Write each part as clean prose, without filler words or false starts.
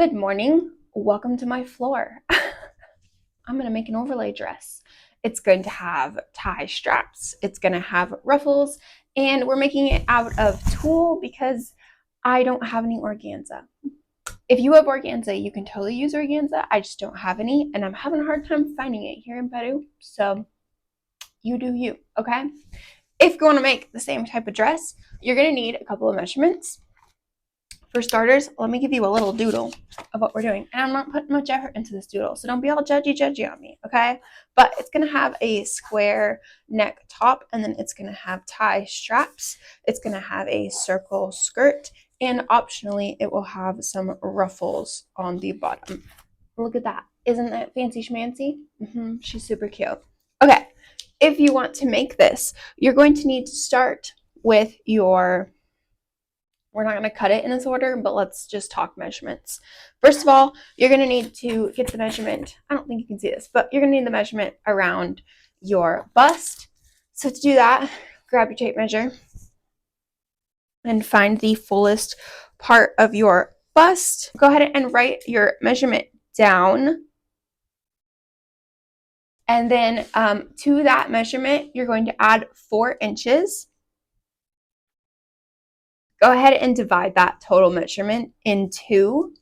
Good morning. Welcome to my floor. I'm going to make an overlay dress. It's going to have tie straps. It's going to have ruffles, and we're making it out of tulle because I don't have any organza. If you have organza, you can totally use organza. I just don't have any, and I'm having a hard time finding it here in Peru. So you do you, okay? If you want to make the same type of dress, you're going to need a couple of measurements. For starters, let me give you a little doodle of what we're doing. And I'm not putting much effort into this doodle, so don't be all judgy on me, okay? But it's going to have a square neck top, and then it's going to have tie straps. It's going to have a circle skirt, and optionally, it will have some ruffles on the bottom. Look at that. Isn't that fancy schmancy? She's super cute. Okay, if you want to make this, you're going to need to start with your... We're not going to cut it in this order, but let's just talk measurements. First of all, you're going to need to get the measurement. I don't think you can see this, but you're going to need the measurement around your bust. So to do that, grab your tape measure and find the fullest part of your bust. Go ahead and write your measurement down. And then to that measurement, you're going to add 4 inches. Go ahead and divide that total measurement in 2.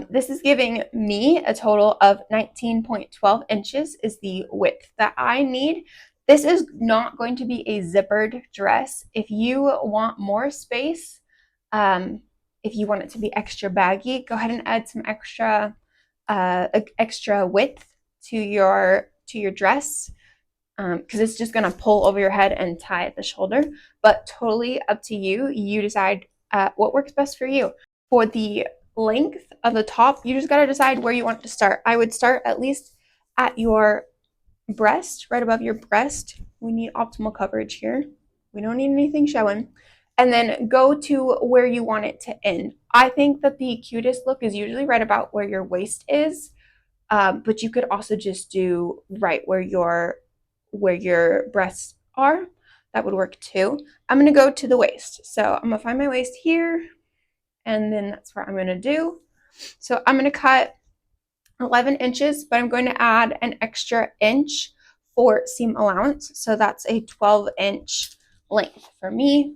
This is giving me a total of 19.12 inches is the width that I need. This is not going to be a zippered dress. If you want more space, if you want it to be extra baggy, go ahead and add some extra width to your dress. Because it's just going to pull over your head and tie at the shoulder, but totally up to you. You decide what works best for you. For the length of the top, you just got to decide where you want to start. I would start at least at your breast, right above your breast. We need optimal coverage here. We don't need anything showing. And then go to where you want it to end. I think that the cutest look is usually right about where your waist is, but you could also just do right where your breasts are. That would work too. I'm going to go to the waist. So I'm going to find my waist here, and then that's where I'm going to do. So I'm going to cut 11 inches, but I'm going to add an extra inch for seam allowance. So that's a 12-inch length for me.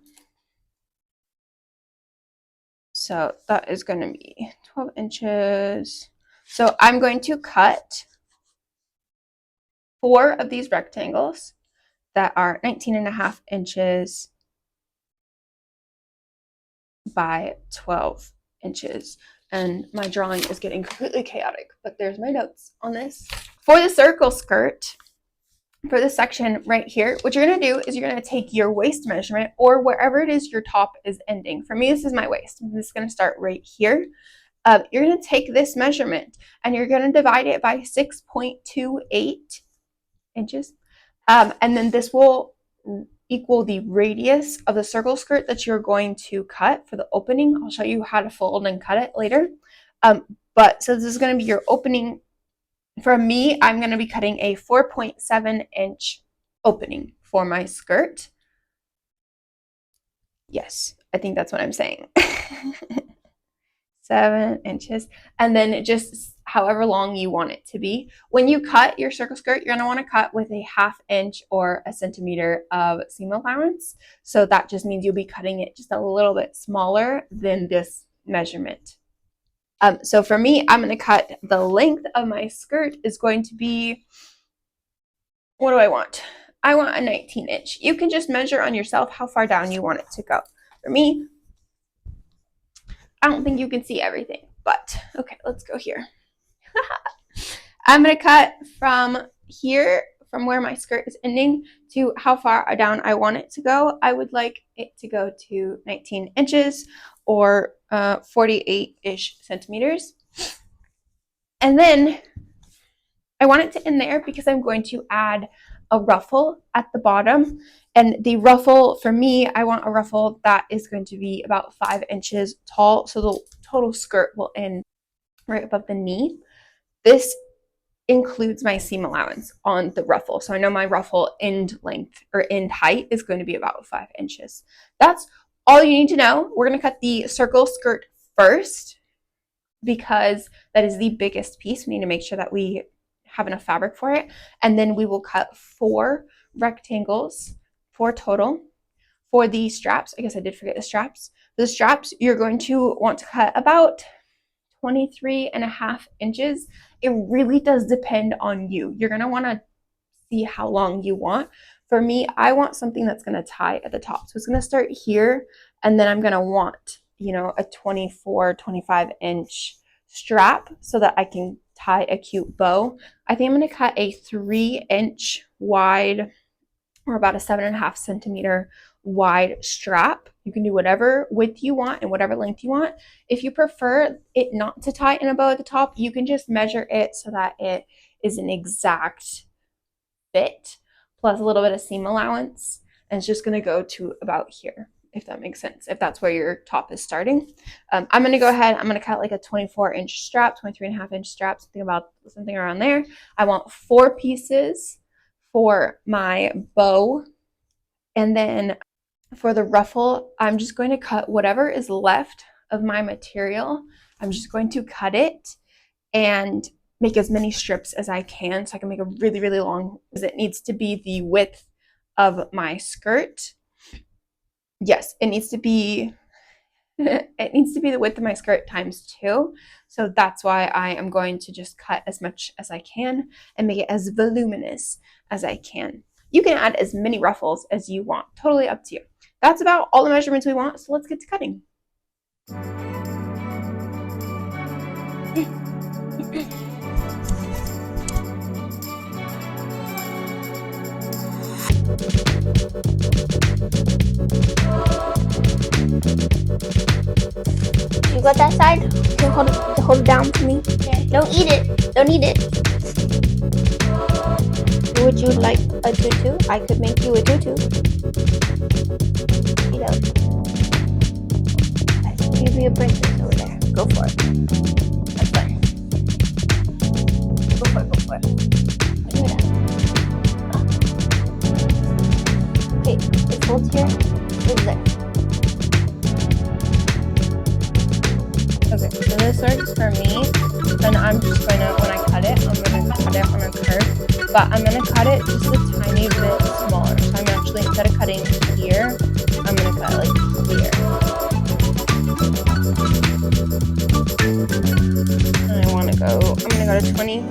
So that is going to be 12 inches. So I'm going to cut 4 of these rectangles that are 19.5 inches by 12 inches. And my drawing is getting completely chaotic, but there's my notes on this. For the circle skirt, for this section right here, what you're going to do is you're going to take your waist measurement, or wherever it is your top is ending. For me, this is my waist. This is going to start right here. You're going to take this measurement and you're going to divide it by 6.28 inches. And then this will equal the radius of the circle skirt that you're going to cut for the opening. I'll show you how to fold and cut it later. But so this is going to be your opening. For me, I'm going to be cutting a 4.7-inch opening for my skirt. Yes, I think that's what I'm saying. 7 inches, and then just however long you want it to be. When you cut your circle skirt, you're going to want to cut with a 1/2 inch or a centimeter of seam allowance. So that just means you'll be cutting it just a little bit smaller than this measurement. So for me, I'm going to cut the length of my skirt is going to be, what do I want? I want a 19-inch. You can just measure on yourself how far down you want it to go. For me, I don't think you can see everything, but okay, let's go here. I'm going to cut from here, from where my skirt is ending, to how far down I want it to go. I would like it to go to 19 inches or 48-ish centimeters. And then I want it to end there because I'm going to add a ruffle at the bottom. And the ruffle, for me, I want a ruffle that is going to be about 5 inches tall. So the total skirt will end right above the knee. This includes my seam allowance on the ruffle. So I know my ruffle end length or end height is going to be about 5 inches. That's all you need to know. We're going to cut the circle skirt first because that is the biggest piece. We need to make sure that we have enough fabric for it. And then we will cut 4 rectangles, 4 total. For the straps, I guess I did forget the straps. For the straps, you're going to want to cut about 23.5 inches. It really does depend on you. You're going to want to see how long you want. For me, I want something that's going to tie at the top. So it's going to start here, and then I'm going to want, you know, a 24, 25 inch strap so that I can tie a cute bow. I think I'm going to cut a 3-inch wide, or about a 7.5 centimeter wide strap. You can do whatever width you want and whatever length you want. If you prefer it not to tie in a bow at the top, you can just measure it so that it is an exact fit, plus a little bit of seam allowance, and it's just going to go to about here, if that makes sense, if that's where your top is starting. I'm going to go ahead, I'm going to cut like a 24-inch strap, 23.5-inch strap, something around there. I want 4 pieces for my bow, and then for the ruffle, I'm just going to cut whatever is left of my material. I'm just going to cut it and make as many strips as I can so I can make a really, really long, because it needs to be the width of my skirt. Yes, it needs to be the width of my skirt times 2. So that's why I am going to just cut as much as I can and make it as voluminous as I can. You can add as many ruffles as you want, totally up to you. That's about all the measurements we want, so let's get to cutting. You got that side? Can you hold it down for me? Okay. Don't eat it. Don't eat it. Would you like a tutu? I could make you a tutu. You know. You be a princess over there. Go for it. That's fine. Go for it. Go for it. Do it. Okay, it holds here. It's there. Okay, so this works for me, and I'm just gonna, when I cut it, I'm gonna cut it on a curve, but I'm gonna cut it just a tiny bit smaller. So I'm actually, instead of cutting here, I'm gonna cut like here. And I'm gonna go to 20.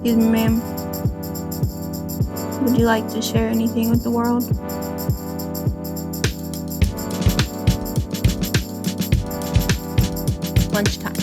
Excuse me, ma'am. Would you like to share anything with the world? Lunchtime.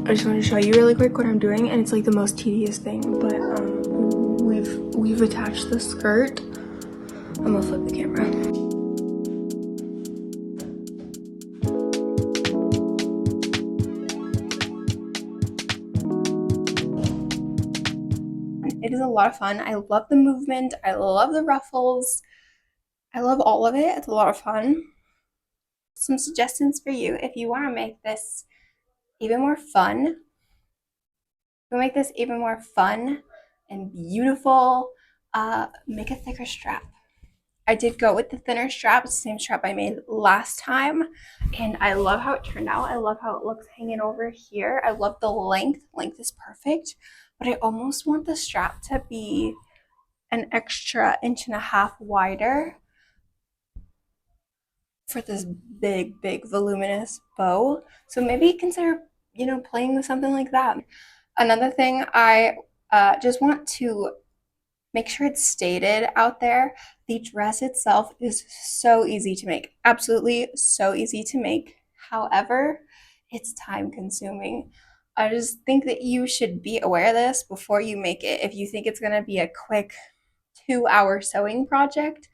I just want to show you really quick what I'm doing, and it's like the most tedious thing, but we've attached the skirt. I'm gonna flip the camera. It is a lot of fun. I love the movement. I love the ruffles. I love all of it. It's a lot of fun. Some suggestions for you if you want to make this even more fun. We'll make this even more fun and beautiful. Make a thicker strap. I did go with the thinner strap. It's the same strap I made last time, and I love how it turned out. I love how it looks hanging over here. I love the length. Length is perfect, but I almost want the strap to be an extra 1.5 inches wider for this big voluminous bow. So maybe consider, playing with something like that. Another thing, I just want to make sure it's stated out there. The dress itself is so easy to make, absolutely so easy to make. However, it's time consuming. I just think that you should be aware of this before you make it. If you think it's gonna be a quick 2-hour sewing project,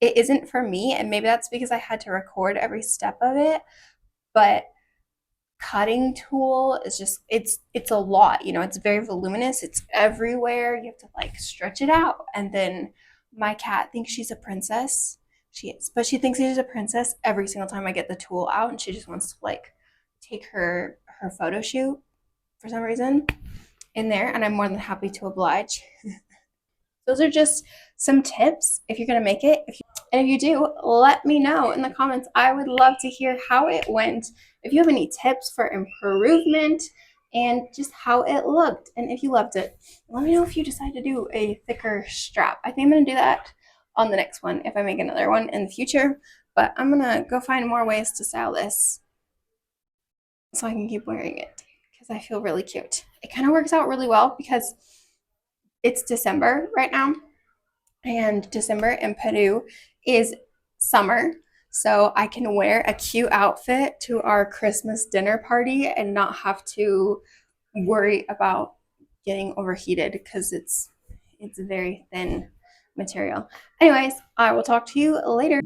it isn't for me, and maybe that's because I had to record every step of it, but cutting tool is just it's a lot, you know. It's very voluminous, it's everywhere, you have to like stretch it out. And then my cat thinks she's a princess. She is, but she thinks she's a princess every single time I get the tool out, and she just wants to like take her photo shoot for some reason in there, and I'm more than happy to oblige. Those are just some tips if you're going to make it. And if you do, let me know in the comments. I would love to hear how it went. If you have any tips for improvement and just how it looked. And if you loved it, let me know if you decide to do a thicker strap. I think I'm going to do that on the next one if I make another one in the future. But I'm going to go find more ways to style this so I can keep wearing it because I feel really cute. It kind of works out really well because it's December right now, and December in Peru is summer. So I can wear a cute outfit to our Christmas dinner party and not have to worry about getting overheated because it's very thin material. Anyways, I will talk to you later.